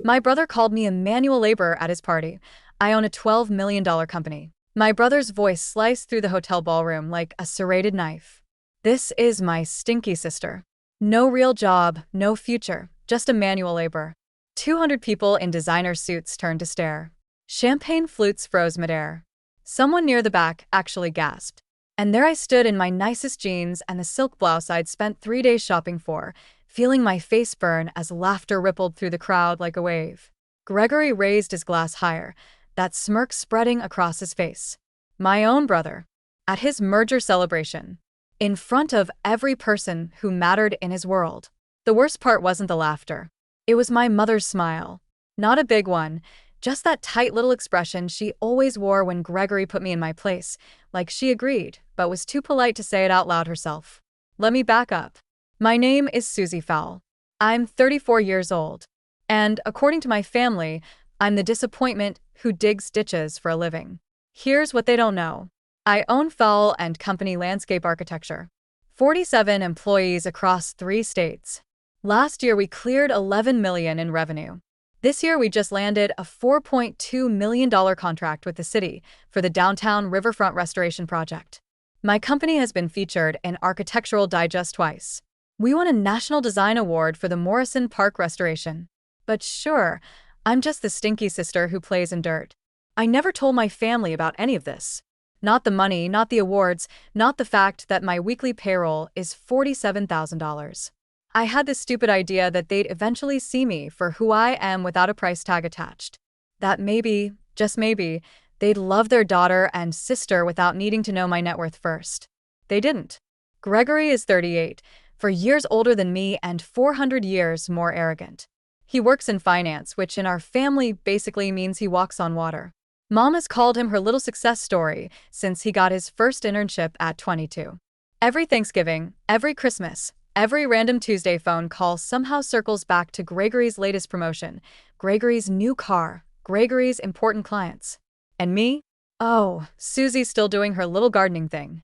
My brother called me a manual laborer at his party. I own a $12 million company. My brother's voice sliced through the hotel ballroom like a serrated knife. This is my stinky sister. No real job, no future, just a manual labor. 200 people in designer suits turned to stare. Champagne flutes froze midair. Someone near the back actually gasped. And there I stood in my nicest jeans and the silk blouse I'd spent 3 days shopping for, feeling my face burn as laughter rippled through the crowd like a wave. Gregory raised his glass higher, that smirk spreading across his face. My own brother. At his merger celebration. In front of every person who mattered in his world. The worst part wasn't the laughter. It was my mother's smile. Not a big one, just that tight little expression she always wore when Gregory put me in my place, like she agreed, but was too polite to say it out loud herself. Let me back up. My name is Susie Fowle. I'm 34 years old. And according to my family, I'm the disappointment who digs ditches for a living. Here's what they don't know. I own Fowle and Company Landscape Architecture. 47 employees across 3 states. Last year we cleared $11 million in revenue. This year we just landed a $4.2 million contract with the city for the downtown riverfront restoration project. My company has been featured in Architectural Digest twice. We won a National Design Award for the Morrison Park restoration. But sure, I'm just the stinky sister who plays in dirt. I never told my family about any of this. Not the money, not the awards, not the fact that my weekly payroll is $47,000. I had this stupid idea that they'd eventually see me for who I am without a price tag attached. That maybe, just maybe, they'd love their daughter and sister without needing to know my net worth first. They didn't. Gregory is 38, 4 years older than me and 400 years more arrogant. He works in finance, which in our family basically means he walks on water. Mom has called him her little success story since he got his first internship at 22. Every Thanksgiving, every Christmas, every random Tuesday phone call somehow circles back to Gregory's latest promotion, Gregory's new car, Gregory's important clients. And me? Oh, Susie's still doing her little gardening thing.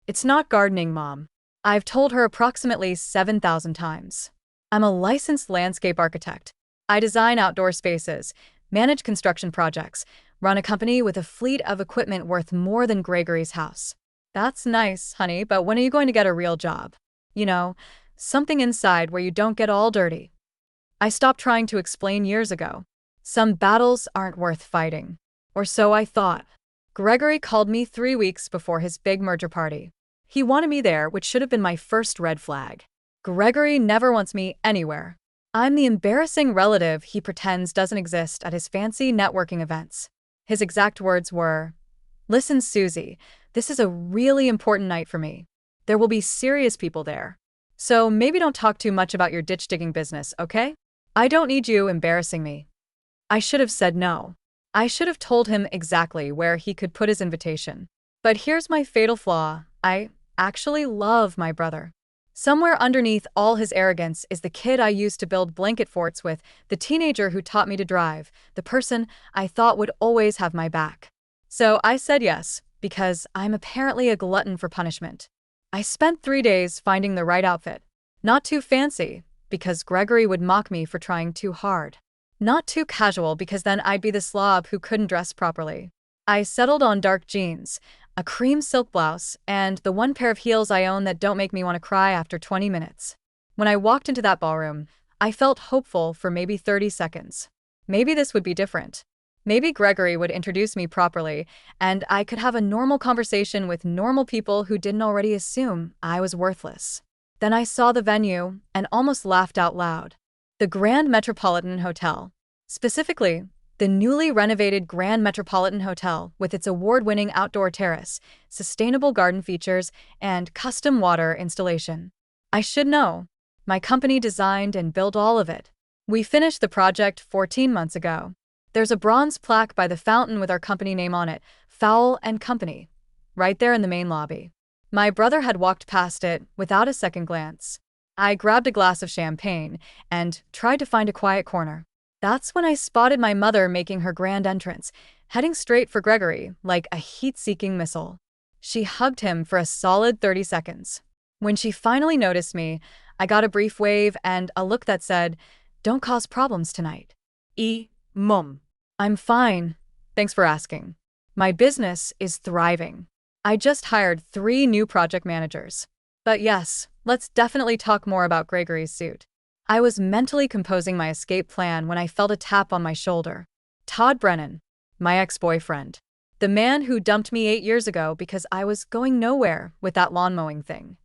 It's not gardening, Mom. I've told her approximately 7,000 times. I'm a licensed landscape architect. I design outdoor spaces, manage construction projects, run a company with a fleet of equipment worth more than Gregory's house. That's nice, honey, but when are you going to get a real job? You know, something inside where you don't get all dirty. I stopped trying to explain years ago. Some battles aren't worth fighting. Or so I thought. Gregory called me 3 weeks before his big merger party. He wanted me there, which should have been my first red flag. Gregory never wants me anywhere. I'm the embarrassing relative he pretends doesn't exist at his fancy networking events. His exact words were, "Listen, Susie, this is a really important night for me. There will be serious people there. So maybe don't talk too much about your ditch digging business, okay? I don't need you embarrassing me." I should have said no. I should have told him exactly where he could put his invitation. But here's my fatal flaw. I actually love my brother. Somewhere underneath all his arrogance is the kid I used to build blanket forts with, the teenager who taught me to drive, the person I thought would always have my back. So I said yes, because I'm apparently a glutton for punishment. I spent 3 days finding the right outfit. Not too fancy, because Gregory would mock me for trying too hard. Not too casual, because then I'd be the slob who couldn't dress properly. I settled on dark jeans, a cream silk blouse, and the one pair of heels I own that don't make me want to cry after 20 minutes. When I walked into that ballroom, I felt hopeful for maybe 30 seconds. Maybe this would be different. Maybe Gregory would introduce me properly, and I could have a normal conversation with normal people who didn't already assume I was worthless. Then I saw the venue and almost laughed out loud. The Grand Metropolitan Hotel. Specifically, the newly renovated Grand Metropolitan Hotel with its award-winning outdoor terrace, sustainable garden features, and custom water installation. I should know. My company designed and built all of it. We finished the project 14 months ago. There's a bronze plaque by the fountain with our company name on it, Fowle and Company, right there in the main lobby. My brother had walked past it without a second glance. I grabbed a glass of champagne and tried to find a quiet corner. That's when I spotted my mother making her grand entrance, heading straight for Gregory like a heat-seeking missile. She hugged him for a solid 30 seconds. When she finally noticed me, I got a brief wave and a look that said, "Don't cause problems tonight." Mom. I'm fine. Thanks for asking. My business is thriving. I just hired 3 new project managers. But yes, let's definitely talk more about Gregory's suit. I was mentally composing my escape plan when I felt a tap on my shoulder. Todd Brennan, my ex-boyfriend. The man who dumped me 8 years ago because I was going nowhere with that lawn mowing thing.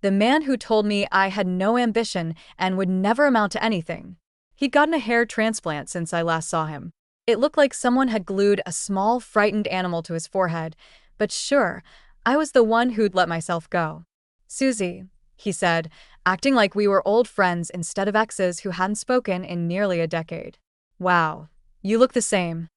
The man who told me I had no ambition and would never amount to anything. He'd gotten a hair transplant since I last saw him. It looked like someone had glued a small, frightened animal to his forehead, but sure, I was the one who'd let myself go. Susie, he said, acting like we were old friends instead of exes who hadn't spoken in nearly a decade. Wow, you look the same.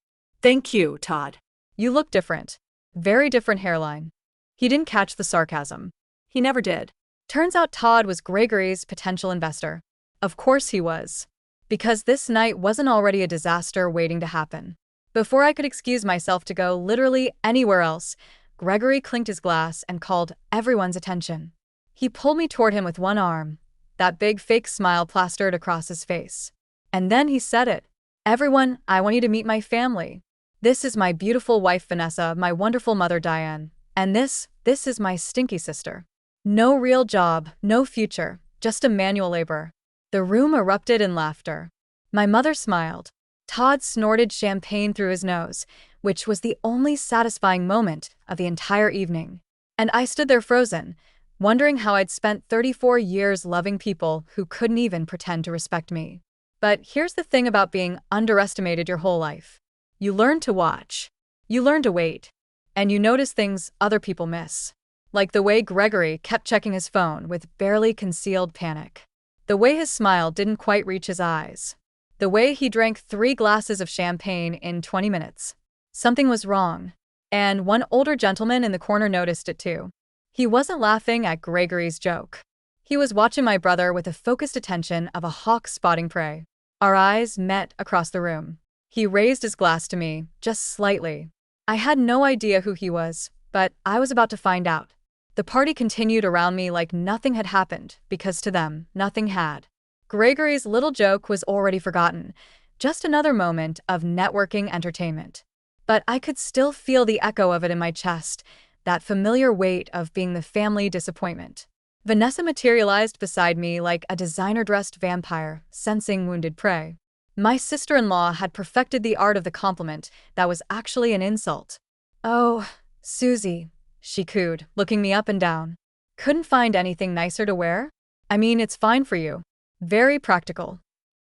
Thank you, Todd. You look different. Very different hairline. He didn't catch the sarcasm. He never did. Turns out Todd was Gregory's potential investor. Of course he was. Because this night wasn't already a disaster waiting to happen. Before I could excuse myself to go literally anywhere else, Gregory clinked his glass and called everyone's attention. He pulled me toward him with one arm, that big fake smile plastered across his face. And then he said it. Everyone, I want you to meet my family. This is my beautiful wife Vanessa, my wonderful mother Diane, and this is my stinky sister. No real job, no future, just a manual labor. The room erupted in laughter. My mother smiled. Todd snorted champagne through his nose, which was the only satisfying moment of the entire evening. And I stood there frozen, wondering how I'd spent 34 years loving people who couldn't even pretend to respect me. But here's the thing about being underestimated your whole life. You learn to watch. You learn to wait. And you notice things other people miss. Like the way Gregory kept checking his phone with barely concealed panic. The way his smile didn't quite reach his eyes. The way he drank 3 glasses of champagne in 20 minutes. Something was wrong. And one older gentleman in the corner noticed it too. He wasn't laughing at Gregory's joke. He was watching my brother with the focused attention of a hawk spotting prey. Our eyes met across the room. He raised his glass to me, just slightly. I had no idea who he was, but I was about to find out. The party continued around me like nothing had happened, because to them, nothing had. Gregory's little joke was already forgotten, just another moment of networking entertainment. But I could still feel the echo of it in my chest, that familiar weight of being the family disappointment. Vanessa materialized beside me like a designer-dressed vampire, sensing wounded prey. My sister-in-law had perfected the art of the compliment that was actually an insult. "Oh, Susie," she cooed, looking me up and down. "Couldn't find anything nicer to wear? I mean, it's fine for you. Very practical."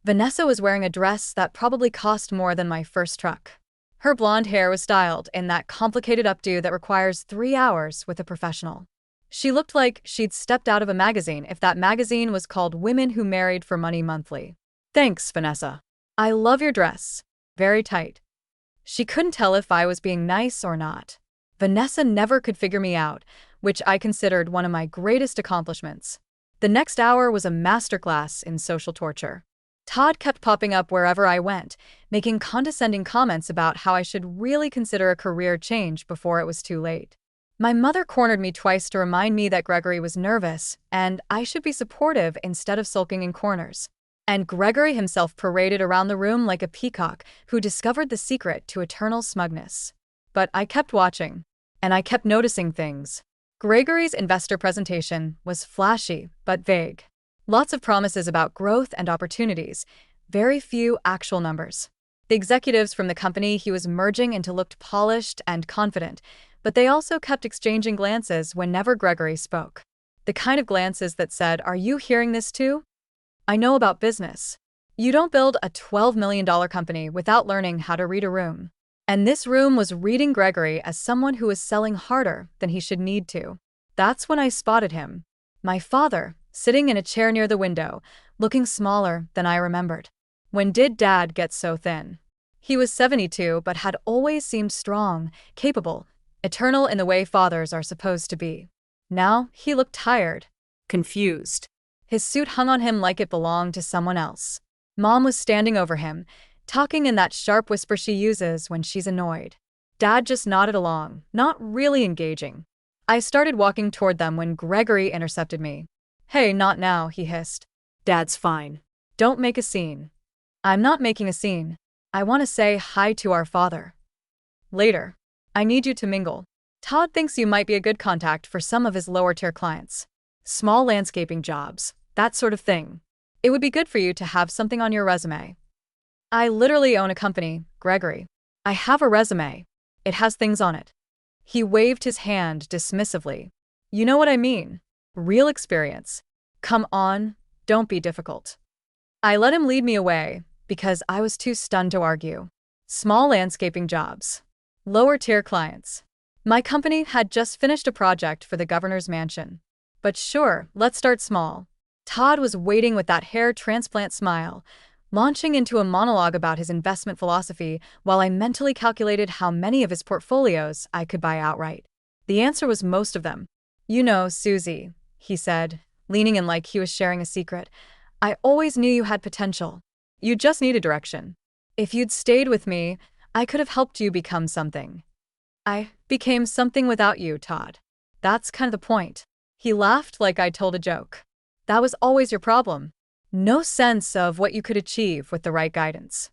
Vanessa was wearing a dress that probably cost more than my first truck. Her blonde hair was styled in that complicated updo that requires 3 hours with a professional. She looked like she'd stepped out of a magazine if that magazine was called Women Who Married for Money Monthly. "Thanks, Vanessa. I love your dress. Very tight." She couldn't tell if I was being nice or not. Vanessa never could figure me out, which I considered one of my greatest accomplishments. The next hour was a masterclass in social torture. Todd kept popping up wherever I went, making condescending comments about how I should really consider a career change before it was too late. My mother cornered me twice to remind me that Gregory was nervous, and I should be supportive instead of sulking in corners. And Gregory himself paraded around the room like a peacock who discovered the secret to eternal smugness. But I kept watching, and I kept noticing things. Gregory's investor presentation was flashy but vague. Lots of promises about growth and opportunities, very few actual numbers. The executives from the company he was merging into looked polished and confident, but they also kept exchanging glances whenever Gregory spoke. The kind of glances that said, "Are you hearing this too? I know about business. You don't build a $12 million company without learning how to read a room." And this room was reading Gregory as someone who was selling harder than he should need to. That's when I spotted him. My father, sitting in a chair near the window, looking smaller than I remembered. When did Dad get so thin? He was 72 but had always seemed strong, capable, eternal in the way fathers are supposed to be. Now he looked tired, Confused. his suit hung on him like it belonged to someone else. Mom was standing over him, talking in that sharp whisper she uses when she's annoyed. Dad just nodded along, not really engaging. I started walking toward them when Gregory intercepted me. "Hey, not now," he hissed. Dad's fine. "Don't make a scene." I'm not making a scene. I want to say hi to our father. Later. I need you to mingle. Todd thinks you might be a good contact for some of his lower-tier clients. Small landscaping jobs, that sort of thing. It would be good for you to have something on your resume. I literally own a company, Gregory. I have a resume. It has things on it. He waved his hand dismissively. You know what I mean. Real experience. Come on, don't be difficult. I let him lead me away because I was too stunned to argue. Small landscaping jobs. Lower-tier clients. My company had just finished a project for the governor's mansion. But sure, let's start small. Todd was waiting with that hair transplant smile, launching into a monologue about his investment philosophy while I mentally calculated how many of his portfolios I could buy outright. The answer was most of them. You know, Susie, he said, leaning in like he was sharing a secret. I always knew you had potential. You just needed direction. If you'd stayed with me, I could have helped you become something. I became something without you, Todd. That's kind of the point. He laughed like I told a joke. That was always your problem. No sense of what you could achieve with the right guidance.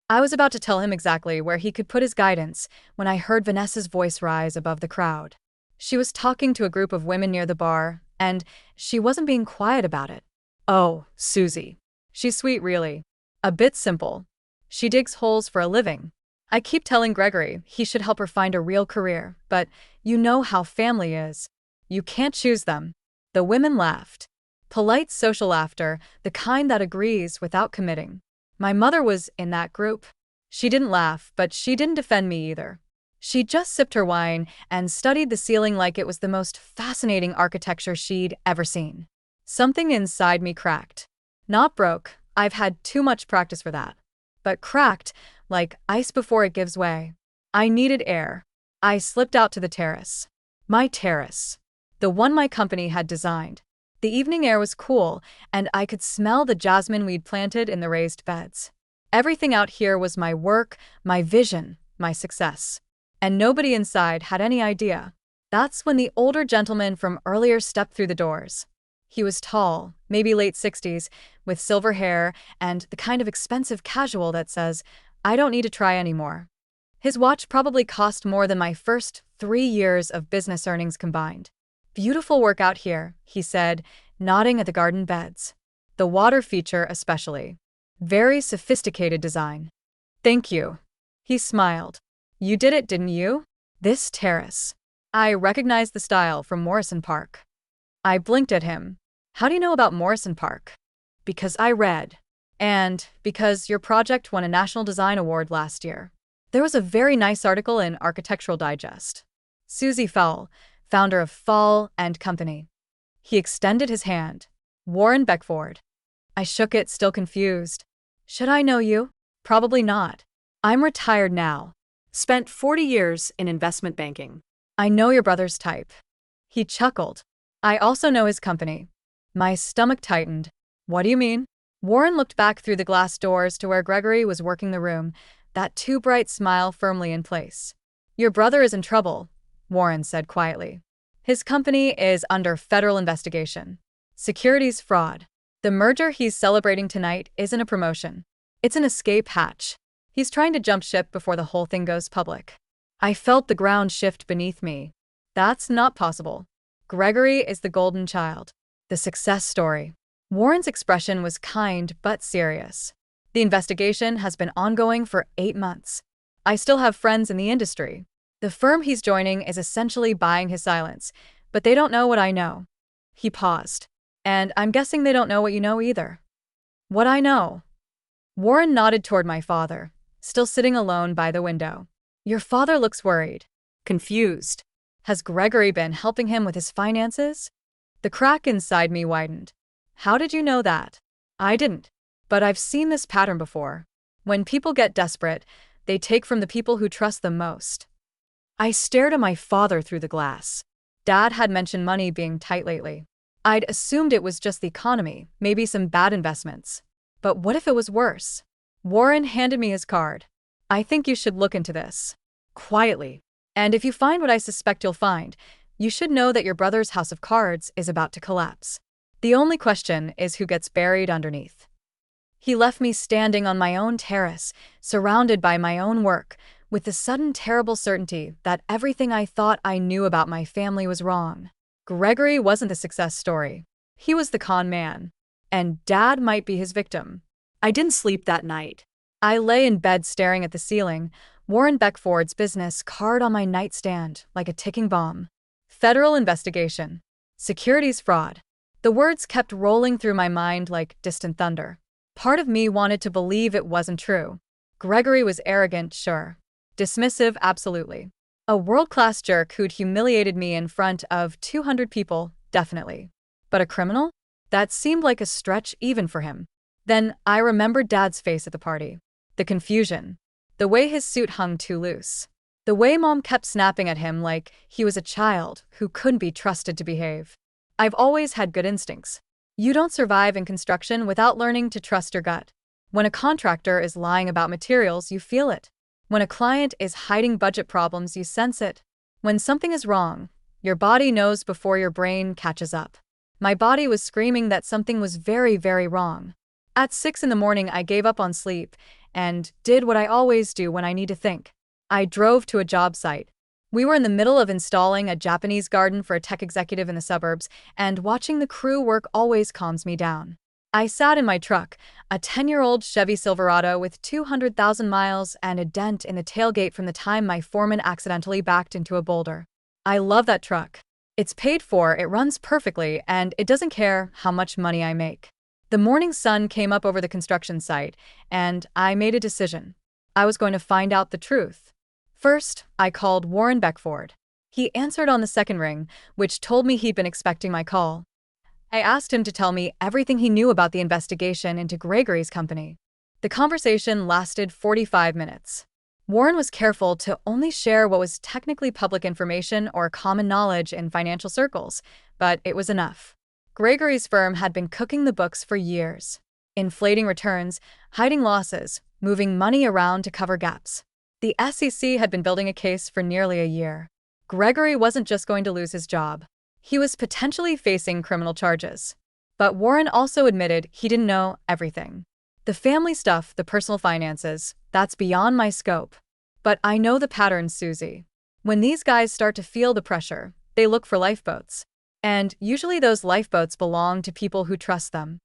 I was about to tell him exactly where he could put his guidance when I heard Vanessa's voice rise above the crowd. She was talking to a group of women near the bar, and she wasn't being quiet about it. Oh, Susie. She's sweet, really. A bit simple. She digs holes for a living. I keep telling Gregory he should help her find a real career, but you know how family is. You can't choose them. The women laughed. Polite social laughter, the kind that agrees without committing. My mother was in that group. She didn't laugh, but she didn't defend me either. She just sipped her wine and studied the ceiling like it was the most fascinating architecture she'd ever seen. Something inside me cracked. Not broke, I've had too much practice for that. But cracked, like ice before it gives way. I needed air. I slipped out to the terrace. My terrace. The one my company had designed. The evening air was cool, and I could smell the jasmine we'd planted in the raised beds. Everything out here was my work, my vision, my success. And nobody inside had any idea. That's when the older gentleman from earlier stepped through the doors. He was tall, maybe late 60s, with silver hair and the kind of expensive casual that says, I don't need to try anymore. His watch probably cost more than my first 3 years of business earnings combined. Beautiful work out here, he said, nodding at the garden beds. The water feature especially. Very sophisticated design. Thank you. He smiled. You did it, didn't you? This terrace. I recognized the style from Morrison Park. I blinked at him. How do you know about Morrison Park? Because I read. And because your project won a National Design Award last year. There was a very nice article in Architectural Digest. Susie Fowle, founder of Fall and Company. He extended his hand. Warren Beckford. I shook it, still confused. Should I know you? Probably not. I'm retired now. Spent 40 years in investment banking. I know your brother's type. He chuckled. I also know his company. My stomach tightened. What do you mean? Warren looked back through the glass doors to where Gregory was working the room, that too bright smile firmly in place. Your brother is in trouble, Warren said quietly. His company is under federal investigation. Securities fraud. The merger he's celebrating tonight isn't a promotion. It's an escape hatch. He's trying to jump ship before the whole thing goes public. I felt the ground shift beneath me. That's not possible. Gregory is the golden child. The success story. Warren's expression was kind but serious. The investigation has been ongoing for 8 months. I still have friends in the industry. The firm he's joining is essentially buying his silence, but they don't know what I know. He paused. And I'm guessing they don't know what you know either. What I know. Warren nodded toward my father, still sitting alone by the window. Your father looks worried. Confused. Has Gregory been helping him with his finances? The crack inside me widened. How did you know that? I didn't. But I've seen this pattern before. When people get desperate, they take from the people who trust them most. I stared at my father through the glass. Dad had mentioned money being tight lately. I'd assumed it was just the economy, maybe some bad investments. But what if it was worse? Warren handed me his card. I think you should look into this. Quietly. And if you find what I suspect you'll find, you should know that your brother's house of cards is about to collapse. The only question is who gets buried underneath. He left me standing on my own terrace, surrounded by my own work, with the sudden terrible certainty that everything I thought I knew about my family was wrong. Gregory wasn't the success story. He was the con man. And Dad might be his victim. I didn't sleep that night. I lay in bed staring at the ceiling, Warren Beckford's business card on my nightstand like a ticking bomb. Federal investigation. Securities fraud. The words kept rolling through my mind like distant thunder. Part of me wanted to believe it wasn't true. Gregory was arrogant, sure. Dismissive, absolutely. A world-class jerk who'd humiliated me in front of 200 people, definitely. But a criminal? That seemed like a stretch even for him. Then I remembered Dad's face at the party. The confusion. The way his suit hung too loose. The way Mom kept snapping at him like he was a child who couldn't be trusted to behave. I've always had good instincts. You don't survive in construction without learning to trust your gut. When a contractor is lying about materials, you feel it. When a client is hiding budget problems, you sense it. When something is wrong, your body knows before your brain catches up. My body was screaming that something was very, very wrong. At 6 in the morning, I gave up on sleep and did what I always do when I need to think. I drove to a job site. We were in the middle of installing a Japanese garden for a tech executive in the suburbs, and watching the crew work always calms me down. I sat in my truck, a 10-year-old Chevy Silverado with 200,000 miles and a dent in the tailgate from the time my foreman accidentally backed into a boulder. I love that truck. It's paid for, it runs perfectly, and it doesn't care how much money I make. The morning sun came up over the construction site, and I made a decision. I was going to find out the truth. First, I called Warren Beckford. He answered on the second ring, which told me he'd been expecting my call. I asked him to tell me everything he knew about the investigation into Gregory's company. The conversation lasted 45 minutes. Warren was careful to only share what was technically public information or common knowledge in financial circles, but it was enough. Gregory's firm had been cooking the books for years, inflating returns, hiding losses, moving money around to cover gaps. The SEC had been building a case for nearly a year. Gregory wasn't just going to lose his job. He was potentially facing criminal charges. But Warren also admitted he didn't know everything. The family stuff, the personal finances, that's beyond my scope. But I know the patterns, Susie. When these guys start to feel the pressure, they look for lifeboats. And usually those lifeboats belong to people who trust them.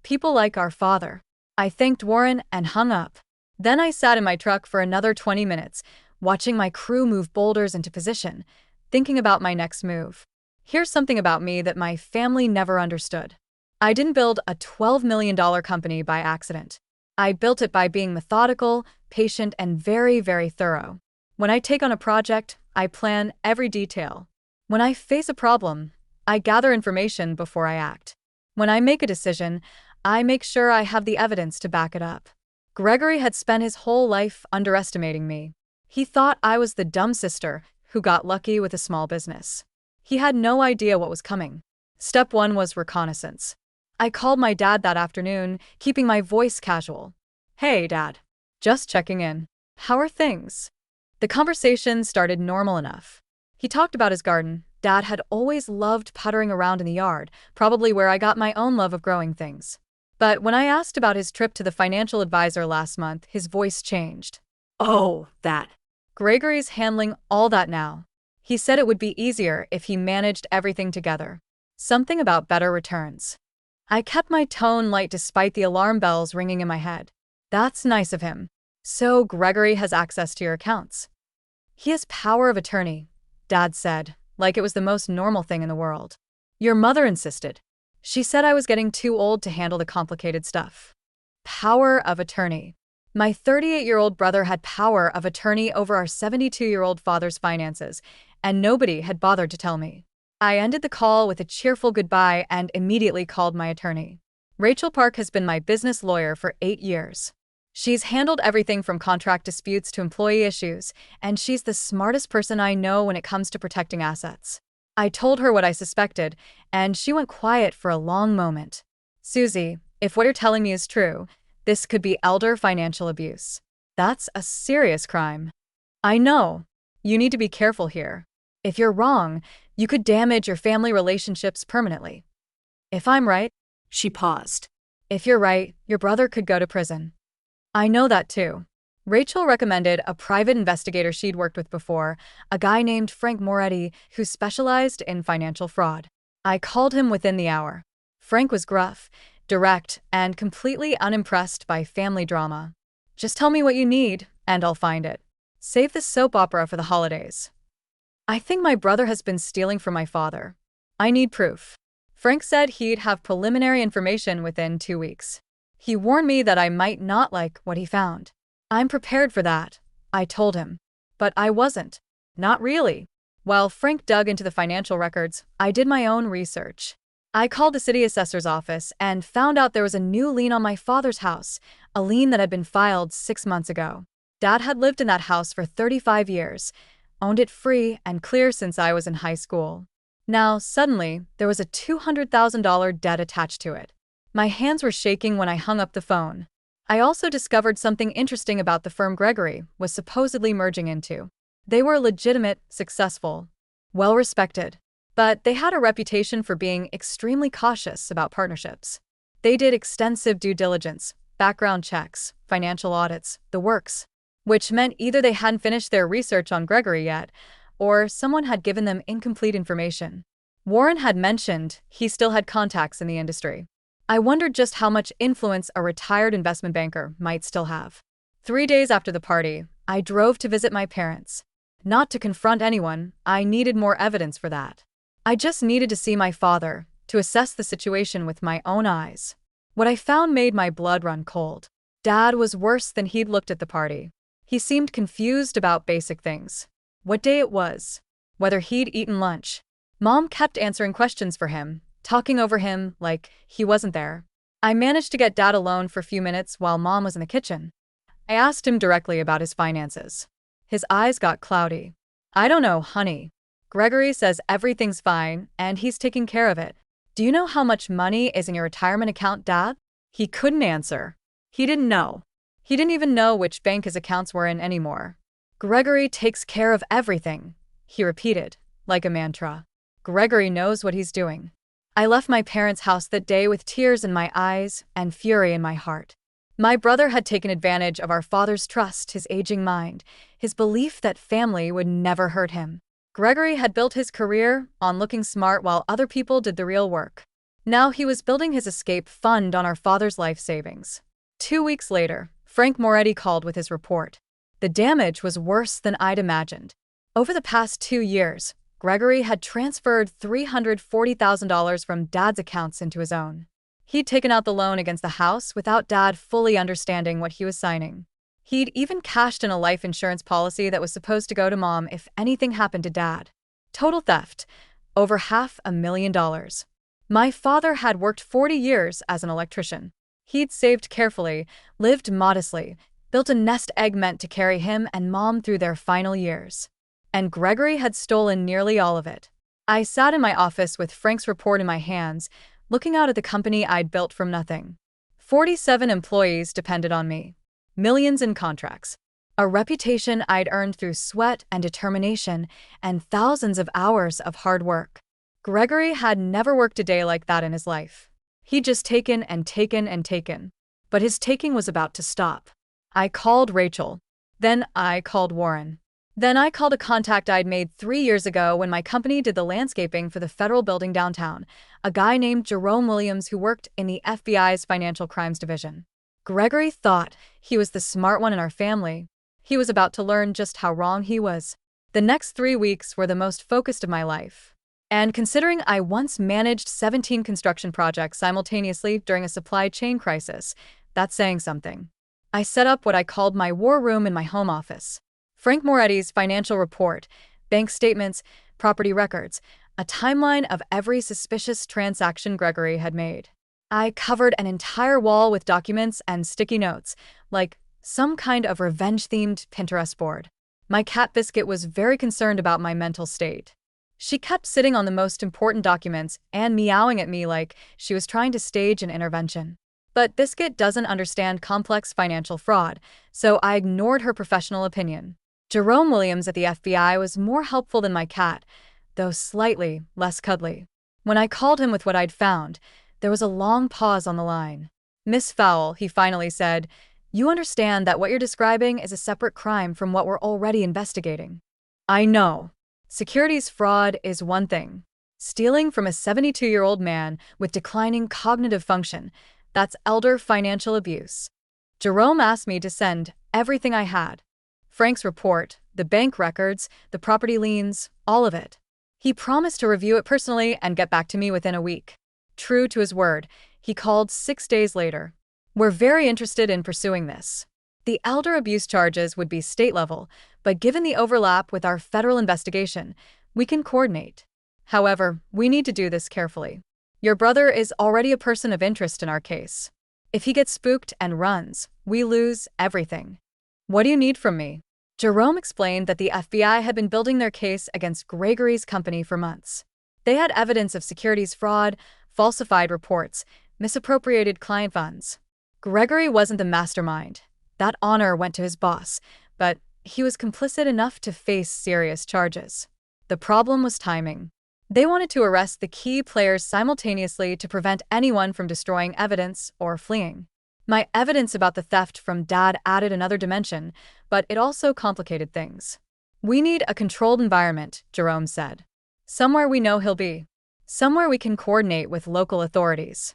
People like our father. I thanked Warren and hung up. Then I sat in my truck for another 20 minutes, watching my crew move boulders into position, thinking about my next move. Here's something about me that my family never understood. I didn't build a $12 million company by accident. I built it by being methodical, patient, and very, very thorough. When I take on a project, I plan every detail. When I face a problem, I gather information before I act. When I make a decision, I make sure I have the evidence to back it up. Gregory had spent his whole life underestimating me. He thought I was the dumb sister who got lucky with a small business. He had no idea what was coming. Step 1 was reconnaissance. I called my dad that afternoon, keeping my voice casual. "Hey, Dad. Just checking in. How are things?" The conversation started normal enough. He talked about his garden. Dad had always loved puttering around in the yard, probably where I got my own love of growing things. But when I asked about his trip to the financial advisor last month, his voice changed. Oh, that. Gregory's handling all that now. He said it would be easier if he managed everything together. Something about better returns. I kept my tone light despite the alarm bells ringing in my head. That's nice of him. So Gregory has access to your accounts. He has power of attorney, Dad said, like it was the most normal thing in the world. Your mother insisted. She said I was getting too old to handle the complicated stuff. Power of attorney. My 38-year-old brother had power of attorney over our 72-year-old father's finances, and nobody had bothered to tell me. I ended the call with a cheerful goodbye and immediately called my attorney. Rachel Park has been my business lawyer for 8 years. She's handled everything from contract disputes to employee issues, and she's the smartest person I know when it comes to protecting assets. I told her what I suspected, and she went quiet for a long moment. Susie, if what you're telling me is true, this could be elder financial abuse. That's a serious crime. I know. You need to be careful here. If you're wrong, you could damage your family relationships permanently. If I'm right, She paused. If you're right, your brother could go to prison. I know that too. Rachel recommended a private investigator she'd worked with before, a guy named Frank Moretti who specialized in financial fraud. I called him within the hour. Frank was gruff, direct, and completely unimpressed by family drama. Just tell me what you need, and I'll find it. Save the soap opera for the holidays. I think my brother has been stealing from my father. I need proof. Frank said he'd have preliminary information within 2 weeks. He warned me that I might not like what he found. I'm prepared for that, I told him. But I wasn't. Not really. While Frank dug into the financial records, I did my own research. I called the city assessor's office and found out there was a new lien on my father's house, a lien that had been filed 6 months ago. Dad had lived in that house for 35 years, owned it free and clear since I was in high school. Now, suddenly, there was a $200,000 debt attached to it. My hands were shaking when I hung up the phone. I also discovered something interesting about the firm Gregory was supposedly merging into. They were legitimate, successful, well-respected, but they had a reputation for being extremely cautious about partnerships. They did extensive due diligence, background checks, financial audits, the works, which meant either they hadn't finished their research on Gregory yet, or someone had given them incomplete information. Warren had mentioned he still had contacts in the industry. I wondered just how much influence a retired investment banker might still have. 3 days after the party, I drove to visit my parents. Not to confront anyone, I needed more evidence for that. I just needed to see my father, to assess the situation with my own eyes. What I found made my blood run cold. Dad was worse than he'd looked at the party. He seemed confused about basic things. What day it was, whether he'd eaten lunch. Mom kept answering questions for him, talking over him like he wasn't there. I managed to get Dad alone for a few minutes while Mom was in the kitchen. I asked him directly about his finances. His eyes got cloudy. I don't know, honey. Gregory says everything's fine and he's taking care of it. Do you know how much money is in your retirement account, Dad? He couldn't answer. He didn't know. He didn't even know which bank his accounts were in anymore. Gregory takes care of everything, he repeated, like a mantra. Gregory knows what he's doing. I left my parents' house that day with tears in my eyes and fury in my heart. My brother had taken advantage of our father's trust, his aging mind, his belief that family would never hurt him. Gregory had built his career on looking smart while other people did the real work. Now he was building his escape fund on our father's life savings. 2 weeks later, Frank Moretti called with his report. The damage was worse than I'd imagined. Over the past 2 years, Gregory had transferred $340,000 from Dad's accounts into his own. He'd taken out the loan against the house without Dad fully understanding what he was signing. He'd even cashed in a life insurance policy that was supposed to go to Mom if anything happened to Dad. Total theft, over $500,000. My father had worked 40 years as an electrician. He'd saved carefully, lived modestly, built a nest egg meant to carry him and Mom through their final years. And Gregory had stolen nearly all of it. I sat in my office with Frank's report in my hands, looking out at the company I'd built from nothing. 47 employees depended on me. Millions in contracts. A reputation I'd earned through sweat and determination and thousands of hours of hard work. Gregory had never worked a day like that in his life. He'd just taken and taken and taken. But his taking was about to stop. I called Rachel. Then I called Warren. Then I called a contact I'd made 3 years ago when my company did the landscaping for the federal building downtown, a guy named Jerome Williams who worked in the FBI's Financial Crimes Division. Gregory thought he was the smart one in our family. He was about to learn just how wrong he was. The next 3 weeks were the most focused of my life. And considering I once managed 17 construction projects simultaneously during a supply chain crisis, that's saying something. I set up what I called my war room in my home office. Frank Moretti's financial report, bank statements, property records, a timeline of every suspicious transaction Gregory had made. I covered an entire wall with documents and sticky notes, like some kind of revenge-themed Pinterest board. My cat Biscuit was very concerned about my mental state. She kept sitting on the most important documents and meowing at me like she was trying to stage an intervention. But Biscuit doesn't understand complex financial fraud, so I ignored her professional opinion. Jerome Williams at the FBI was more helpful than my cat, though slightly less cuddly. When I called him with what I'd found, there was a long pause on the line. Miss Fowl, he finally said, you understand that what you're describing is a separate crime from what we're already investigating. I know. Securities fraud is one thing. Stealing from a 72-year-old man with declining cognitive function, that's elder financial abuse. Jerome asked me to send everything I had. Frank's report, the bank records, the property liens, all of it. He promised to review it personally and get back to me within a week. True to his word, he called 6 days later. We're very interested in pursuing this. The elder abuse charges would be state level, but given the overlap with our federal investigation, we can coordinate. However, we need to do this carefully. Your brother is already a person of interest in our case. If he gets spooked and runs, we lose everything. What do you need from me? Jerome explained that the FBI had been building their case against Gregory's company for months. They had evidence of securities fraud, falsified reports, misappropriated client funds. Gregory wasn't the mastermind. That honor went to his boss, but he was complicit enough to face serious charges. The problem was timing. They wanted to arrest the key players simultaneously to prevent anyone from destroying evidence or fleeing. My evidence about the theft from Dad added another dimension, but it also complicated things. We need a controlled environment, Jerome said. Somewhere we know he'll be. Somewhere we can coordinate with local authorities.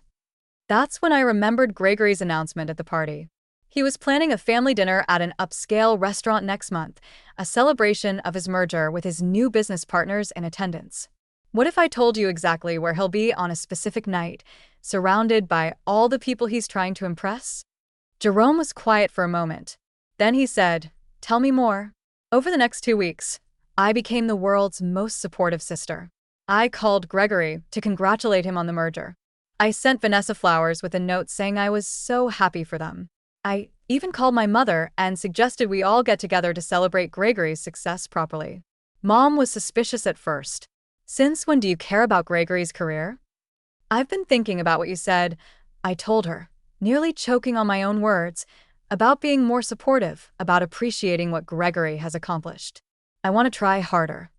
That's when I remembered Gregory's announcement at the party. He was planning a family dinner at an upscale restaurant next month, a celebration of his merger with his new business partners in attendance. What if I told you exactly where he'll be on a specific night, surrounded by all the people he's trying to impress? Jerome was quiet for a moment. Then he said, tell me more. Over the next 2 weeks, I became the world's most supportive sister. I called Gregory to congratulate him on the merger. I sent Vanessa flowers with a note saying I was so happy for them. I even called my mother and suggested we all get together to celebrate Gregory's success properly. Mom was suspicious at first. Since when do you care about Gregory's career? I've been thinking about what you said, I told her, nearly choking on my own words, about being more supportive, about appreciating what Gregory has accomplished. I want to try harder.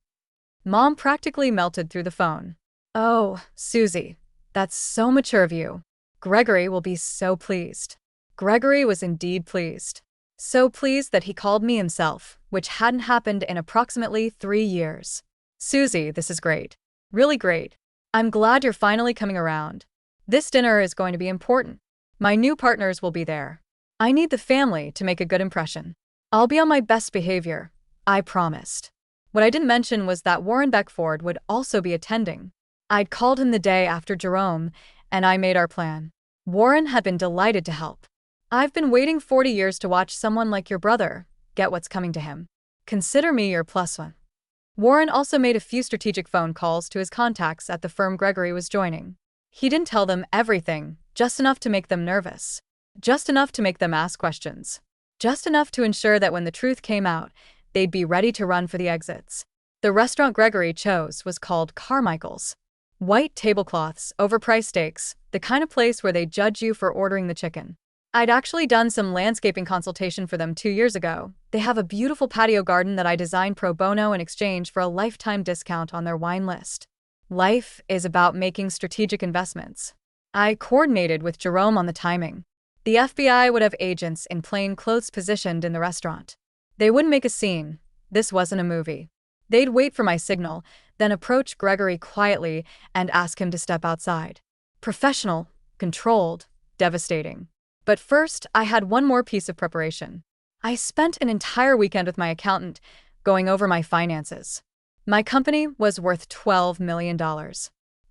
Mom practically melted through the phone. Oh, Susie, that's so mature of you. Gregory will be so pleased. Gregory was indeed pleased. So pleased that he called me himself, which hadn't happened in approximately 3 years. Susie, this is great. Really great. I'm glad you're finally coming around. This dinner is going to be important. My new partners will be there. I need the family to make a good impression. I'll be on my best behavior. I promised. What I didn't mention was that Warren Beckford would also be attending. I'd called him the day after Jerome, and I made our plan. Warren had been delighted to help. I've been waiting 40 years to watch someone like your brother get what's coming to him. Consider me your plus one. Warren also made a few strategic phone calls to his contacts at the firm Gregory was joining. He didn't tell them everything, just enough to make them nervous. Just enough to make them ask questions. Just enough to ensure that when the truth came out, they'd be ready to run for the exits. The restaurant Gregory chose was called Carmichael's. White tablecloths, overpriced steaks, the kind of place where they judge you for ordering the chicken. I'd actually done some landscaping consultation for them 2 years ago. They have a beautiful patio garden that I designed pro bono in exchange for a lifetime discount on their wine list. Life is about making strategic investments. I coordinated with Jerome on the timing. The FBI would have agents in plain clothes positioned in the restaurant. They wouldn't make a scene. This wasn't a movie. They'd wait for my signal, then approach Gregory quietly and ask him to step outside. Professional, controlled, devastating. But first, I had one more piece of preparation. I spent an entire weekend with my accountant, going over my finances. My company was worth $12 million.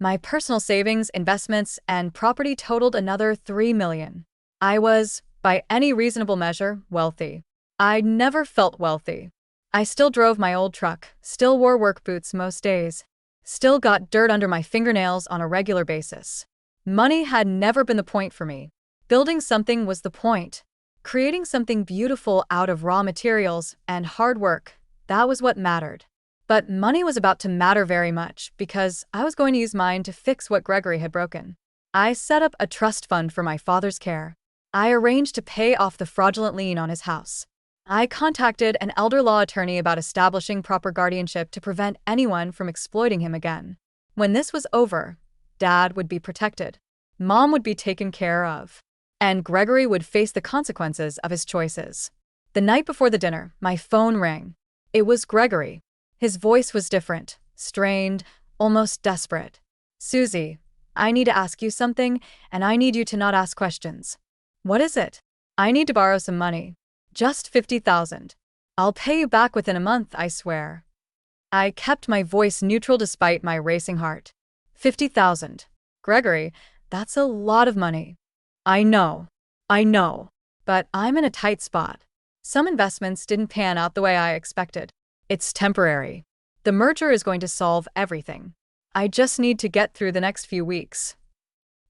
My personal savings, investments, and property totaled another $3 million. I was, by any reasonable measure, wealthy. I never felt wealthy. I still drove my old truck, still wore work boots most days, still got dirt under my fingernails on a regular basis. Money had never been the point for me. Building something was the point. Creating something beautiful out of raw materials and hard work, that was what mattered. But money was about to matter very much because I was going to use mine to fix what Gregory had broken. I set up a trust fund for my father's care. I arranged to pay off the fraudulent lien on his house. I contacted an elder law attorney about establishing proper guardianship to prevent anyone from exploiting him again. When this was over, Dad would be protected. Mom would be taken care of. and Gregory would face the consequences of his choices. The night before the dinner, my phone rang. It was Gregory. His voice was different, strained, almost desperate. "Susie, I need to ask you something, and I need you to not ask questions." "What is it?" "I need to borrow some money. Just 50,000. I'll pay you back within a month, I swear." I kept my voice neutral despite my racing heart. 50,000. Gregory, that's a lot of money. I know. I know. But I'm in a tight spot. Some investments didn't pan out the way I expected. It's temporary. The merger is going to solve everything. I just need to get through the next few weeks.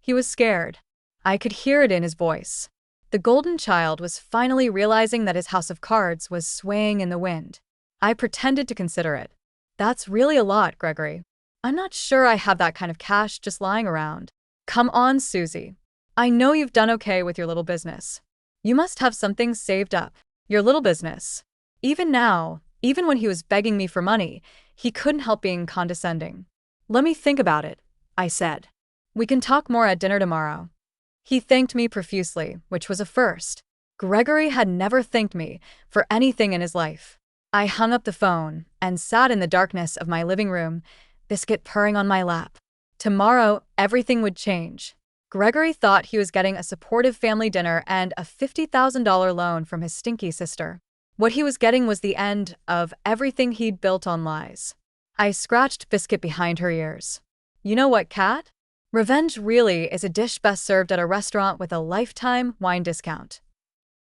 He was scared. I could hear it in his voice. The golden child was finally realizing that his house of cards was swaying in the wind. I pretended to consider it. "That's really a lot, Gregory. I'm not sure I have that kind of cash just lying around." "Come on, Susie. I know you've done okay with your little business. You must have something saved up. Your little business." Even now, even when he was begging me for money, he couldn't help being condescending. "Let me think about it," I said. "We can talk more at dinner tomorrow." He thanked me profusely, which was a first. Gregory had never thanked me for anything in his life. I hung up the phone and sat in the darkness of my living room, Biscuit purring on my lap. Tomorrow, everything would change. Gregory thought he was getting a supportive family dinner and a $50,000 loan from his stinky sister. What he was getting was the end of everything he'd built on lies. I scratched Biscuit behind her ears. "You know what, Cat? Revenge really is a dish best served at a restaurant with a lifetime wine discount."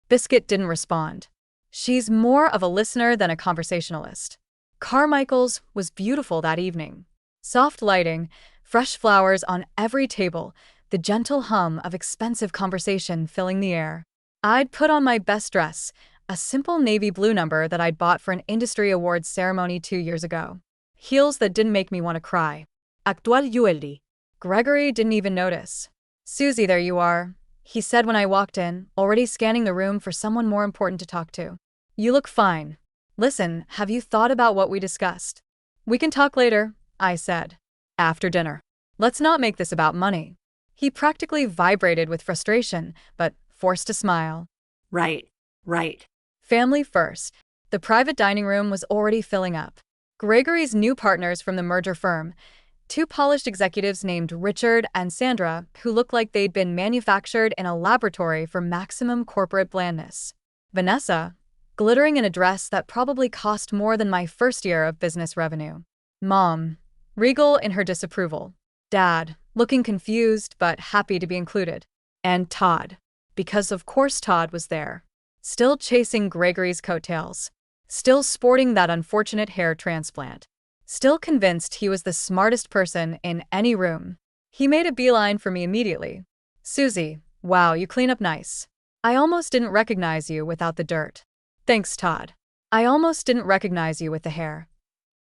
Biscuit didn't respond. She's more of a listener than a conversationalist. Carmichael's was beautiful that evening. Soft lighting, fresh flowers on every table, the gentle hum of expensive conversation filling the air. I'd put on my best dress, a simple navy blue number that I'd bought for an industry awards ceremony 2 years ago. Heels that didn't make me want to cry. Actual jewelry. Gregory didn't even notice. "Susie, there you are," he said when I walked in, already scanning the room for someone more important to talk to. "You look fine. Listen, have you thought about what we discussed?" "We can talk later," I said. "After dinner. Let's not make this about money." He practically vibrated with frustration, but forced a smile. Right, right. Family first. The private dining room was already filling up. Gregory's new partners from the merger firm, two polished executives named Richard and Sandra, who looked like they'd been manufactured in a laboratory for maximum corporate blandness. Vanessa, glittering in a dress that probably cost more than my first year of business revenue. Mom, regal in her disapproval. Dad, looking confused but happy to be included. And Todd, because of course Todd was there. Still chasing Gregory's coattails. Still sporting that unfortunate hair transplant. Still convinced he was the smartest person in any room. He made a beeline for me immediately. "Susie, wow, you clean up nice. I almost didn't recognize you without the dirt." "Thanks, Todd. I almost didn't recognize you with the hair."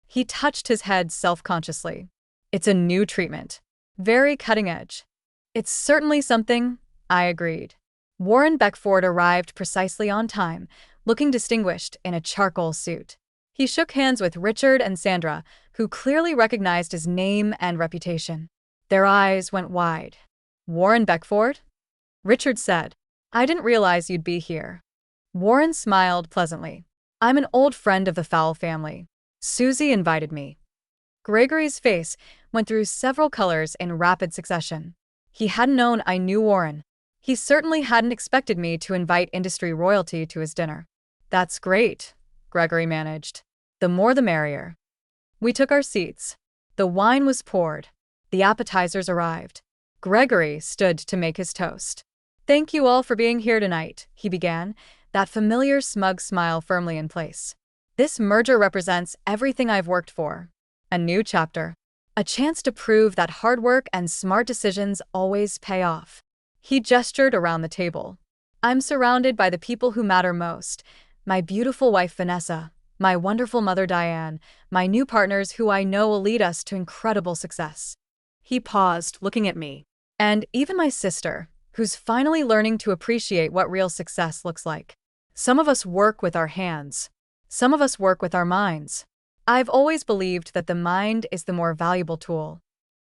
He touched his head self-consciously. "It's a new treatment. Very cutting edge." "It's certainly something," I agreed. Warren Beckford arrived precisely on time, looking distinguished in a charcoal suit. He shook hands with Richard and Sandra, who clearly recognized his name and reputation. Their eyes went wide. "Warren Beckford?" Richard said. "I didn't realize you'd be here." Warren smiled pleasantly. "I'm an old friend of the Fowle family. Susie invited me." Gregory's face went through several colors in rapid succession. He hadn't known I knew Warren. He certainly hadn't expected me to invite industry royalty to his dinner. "That's great," Gregory managed. "The more the merrier." We took our seats. The wine was poured. The appetizers arrived. Gregory stood to make his toast. "Thank you all for being here tonight," he began, that familiar smug smile firmly in place. "This merger represents everything I've worked for. A new chapter. A chance to prove that hard work and smart decisions always pay off." He gestured around the table. "I'm surrounded by the people who matter most. My beautiful wife Vanessa, my wonderful mother Diane, my new partners who I know will lead us to incredible success." He paused, looking at me. "And even my sister, who's finally learning to appreciate what real success looks like. Some of us work with our hands. Some of us work with our minds. I've always believed that the mind is the more valuable tool."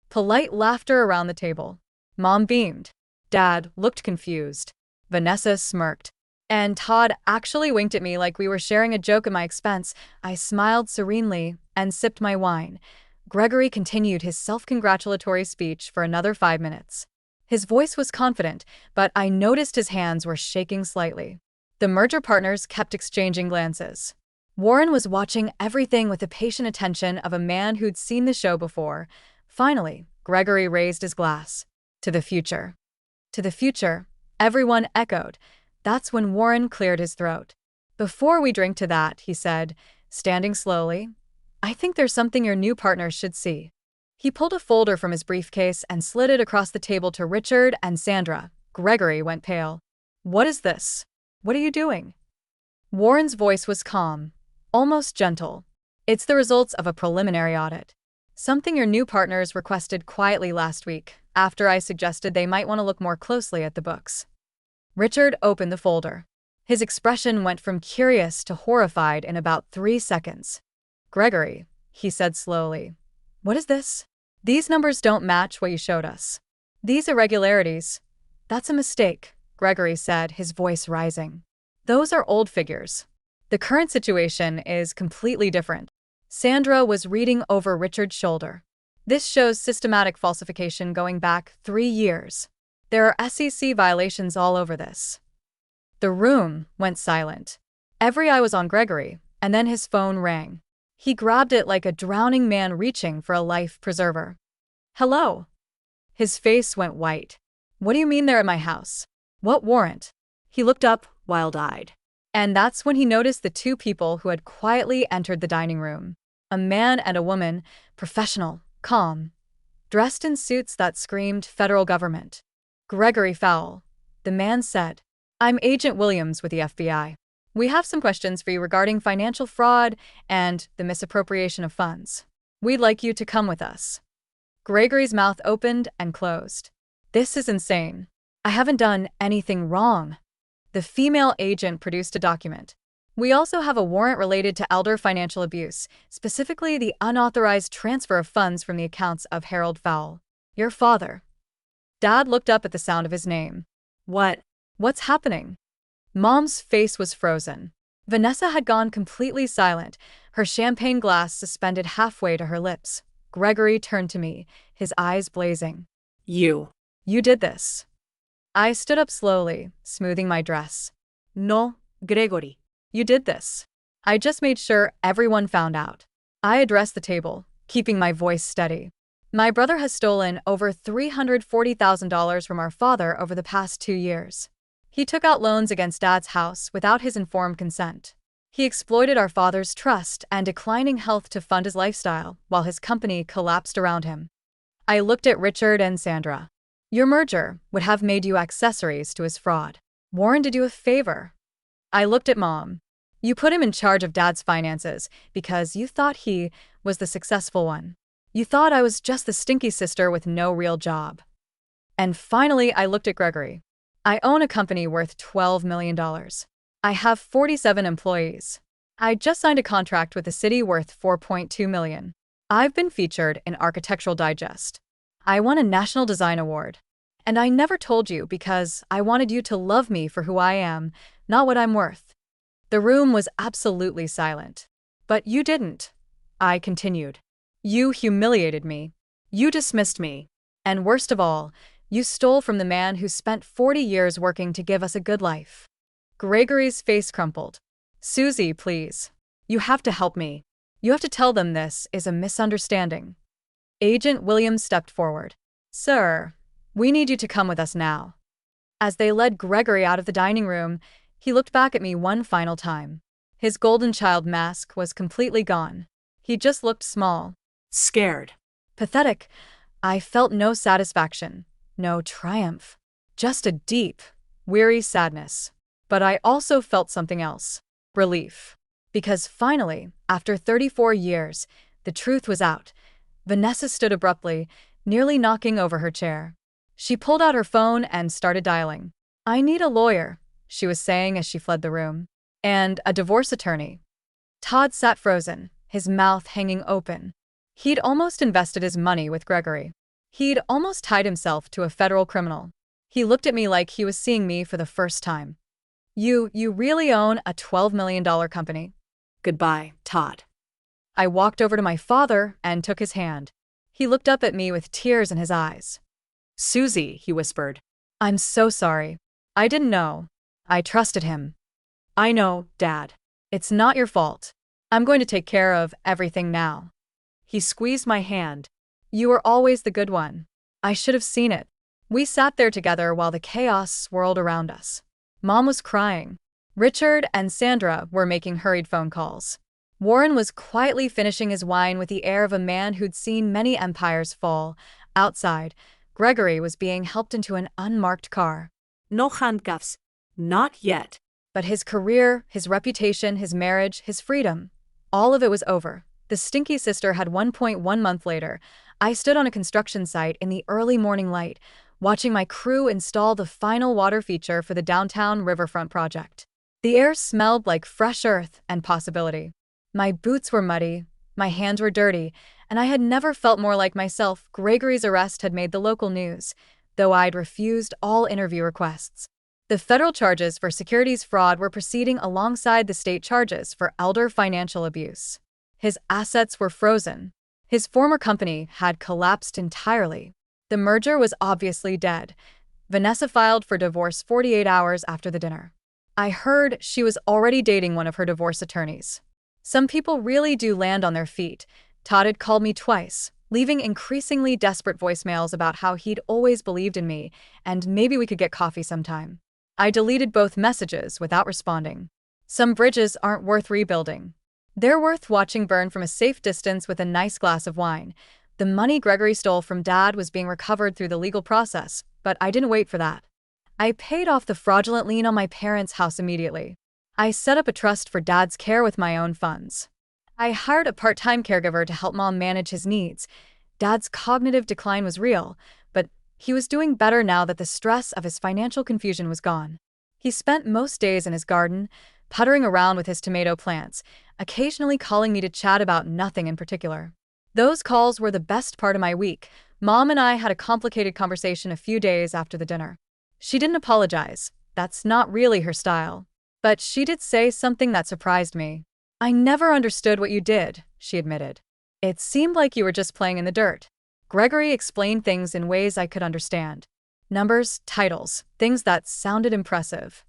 Polite laughter around the table. Mom beamed. Dad looked confused. Vanessa smirked. And Todd actually winked at me like we were sharing a joke at my expense. I smiled serenely and sipped my wine. Gregory continued his self-congratulatory speech for another 5 minutes. His voice was confident, but I noticed his hands were shaking slightly. The merger partners kept exchanging glances. Warren was watching everything with the patient attention of a man who'd seen the show before. Finally, Gregory raised his glass. To the future. To the future, everyone echoed. That's when Warren cleared his throat. Before we drink to that, he said, standing slowly, I think there's something your new partners should see. He pulled a folder from his briefcase and slid it across the table to Richard and Sandra. Gregory went pale. What is this? What are you doing? Warren's voice was calm, almost gentle. It's the results of a preliminary audit. Something your new partners requested quietly last week, after I suggested they might want to look more closely at the books. Richard opened the folder. His expression went from curious to horrified in about 3 seconds. Gregory, he said slowly. What is this? These numbers don't match what you showed us. These irregularities. That's a mistake, Gregory said, his voice rising. Those are old figures. The current situation is completely different. Sandra was reading over Richard's shoulder. This shows systematic falsification going back 3 years. There are SEC violations all over this. The room went silent. Every eye was on Gregory, and then his phone rang. He grabbed it like a drowning man reaching for a life preserver. Hello? His face went white. What do you mean they're at my house? What warrant? He looked up, wild-eyed. And that's when he noticed the 2 people who had quietly entered the dining room. A man and a woman, professional, calm, dressed in suits that screamed federal government. Gregory Fowle, the man said. I'm Agent Williams with the FBI. We have some questions for you regarding financial fraud and the misappropriation of funds. We'd like you to come with us. Gregory's mouth opened and closed. This is insane. I haven't done anything wrong. The female agent produced a document. We also have a warrant related to elder financial abuse, specifically the unauthorized transfer of funds from the accounts of Harold Fowle, your father. Dad looked up at the sound of his name. What's happening? Mom's face was frozen. Vanessa had gone completely silent, her champagne glass suspended halfway to her lips. Gregory turned to me, his eyes blazing. You did this. I stood up slowly, smoothing my dress. No, Gregory. You did this. I just made sure everyone found out. I addressed the table, keeping my voice steady. My brother has stolen over $340,000 from our father over the past 2 years. He took out loans against Dad's house without his informed consent. He exploited our father's trust and declining health to fund his lifestyle while his company collapsed around him. I looked at Richard and Sandra. Your merger would have made you accessories to his fraud. Warren did you a favor. I looked at Mom. You put him in charge of Dad's finances because you thought he was the successful one. You thought I was just the stinky sister with no real job. And finally, I looked at Gregory. I own a company worth $12 million. I have 47 employees. I just signed a contract with the city worth $4.2 million. I've been featured in Architectural Digest. I won a National Design Award. And I never told you because I wanted you to love me for who I am, not what I'm worth. The room was absolutely silent. But you didn't. I continued. You humiliated me. You dismissed me. And worst of all, you stole from the man who spent 40 years working to give us a good life. Gregory's face crumpled. Susie, please. You have to help me. You have to tell them this is a misunderstanding. Agent Williams stepped forward. Sir, we need you to come with us now. As they led Gregory out of the dining room, he looked back at me one final time. His golden child mask was completely gone. He just looked small. Scared. Pathetic. I felt no satisfaction, no triumph. Just a deep, weary sadness. But I also felt something else. Relief. Because finally, after 34 years, the truth was out. Vanessa stood abruptly, nearly knocking over her chair. She pulled out her phone and started dialing. I need a lawyer, she was saying as she fled the room. And a divorce attorney. Todd sat frozen, his mouth hanging open. He'd almost invested his money with Gregory. He'd almost tied himself to a federal criminal. He looked at me like he was seeing me for the first time. You really own a $12 million company? Goodbye, Todd. I walked over to my father and took his hand. He looked up at me with tears in his eyes. Susie, he whispered. I'm so sorry. I didn't know. I trusted him. I know, Dad. It's not your fault. I'm going to take care of everything now. He squeezed my hand. You were always the good one. I should have seen it. We sat there together while the chaos swirled around us. Mom was crying. Richard and Sandra were making hurried phone calls. Warren was quietly finishing his wine with the air of a man who'd seen many empires fall. Outside, Gregory was being helped into an unmarked car. No handcuffs. Not yet. But his career, his reputation, his marriage, his freedom, all of it was over. The stinky sister had 1.1 month later. I stood on a construction site in the early morning light, watching my crew install the final water feature for the downtown riverfront project. The air smelled like fresh earth and possibility. My boots were muddy, my hands were dirty, and I had never felt more like myself. Gregory's arrest had made the local news, though I'd refused all interview requests. The federal charges for securities fraud were proceeding alongside the state charges for elder financial abuse. His assets were frozen. His former company had collapsed entirely. The merger was obviously dead. Vanessa filed for divorce 48 hours after the dinner. I heard she was already dating one of her divorce attorneys. Some people really do land on their feet. Todd had called me twice, leaving increasingly desperate voicemails about how he'd always believed in me, and maybe we could get coffee sometime. I deleted both messages without responding. Some bridges aren't worth rebuilding. They're worth watching burn from a safe distance with a nice glass of wine. The money Gregory stole from Dad was being recovered through the legal process, but I didn't wait for that. I paid off the fraudulent lien on my parents' house immediately. I set up a trust for Dad's care with my own funds. I hired a part-time caregiver to help Mom manage his needs. Dad's cognitive decline was real, but he was doing better now that the stress of his financial confusion was gone. He spent most days in his garden, puttering around with his tomato plants, occasionally calling me to chat about nothing in particular. Those calls were the best part of my week. Mom and I had a complicated conversation a few days after the dinner. She didn't apologize. That's not really her style. But she did say something that surprised me. I never understood what you did, she admitted. It seemed like you were just playing in the dirt. Gregory explained things in ways I could understand. Numbers, titles, things that sounded impressive.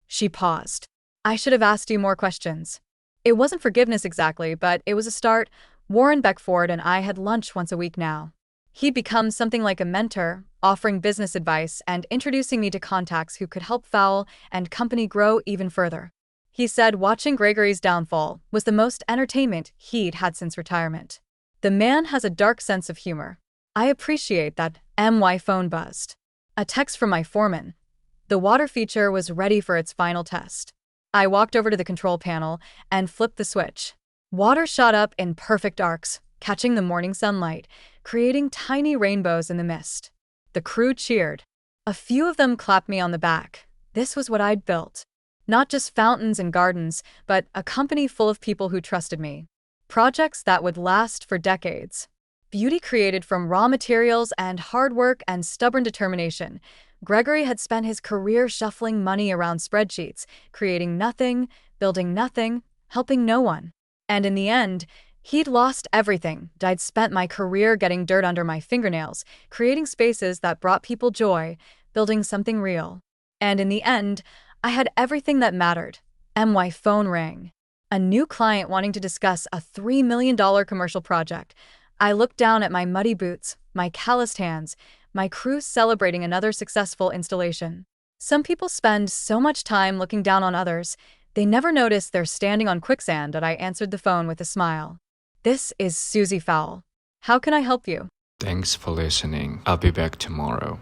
She paused. I should have asked you more questions. It wasn't forgiveness exactly, but it was a start. Warren Beckford and I had lunch once a week now. He'd become something like a mentor, offering business advice and introducing me to contacts who could help Fowl and company grow even further. He said watching Gregory's downfall was the most entertainment he'd had since retirement. The man has a dark sense of humor. I appreciate that. My phone buzzed. A text from my foreman. The water feature was ready for its final test. I walked over to the control panel and flipped the switch. Water shot up in perfect arcs, catching the morning sunlight, creating tiny rainbows in the mist. The crew cheered. A few of them clapped me on the back. This was what I'd built. Not just fountains and gardens, but a company full of people who trusted me. Projects that would last for decades. Beauty created from raw materials and hard work and stubborn determination. Gregory had spent his career shuffling money around spreadsheets, creating nothing, building nothing, helping no one. And in the end, he'd lost everything. I'd spent my career getting dirt under my fingernails, creating spaces that brought people joy, building something real. And in the end, I had everything that mattered. My phone rang. A new client wanting to discuss a $3 million commercial project. I looked down at my muddy boots, my calloused hands, my crew celebrating another successful installation. Some people spend so much time looking down on others, they never notice they're standing on quicksand. And I answered the phone with a smile. This is Susie Fowl. How can I help you? Thanks for listening. I'll be back tomorrow.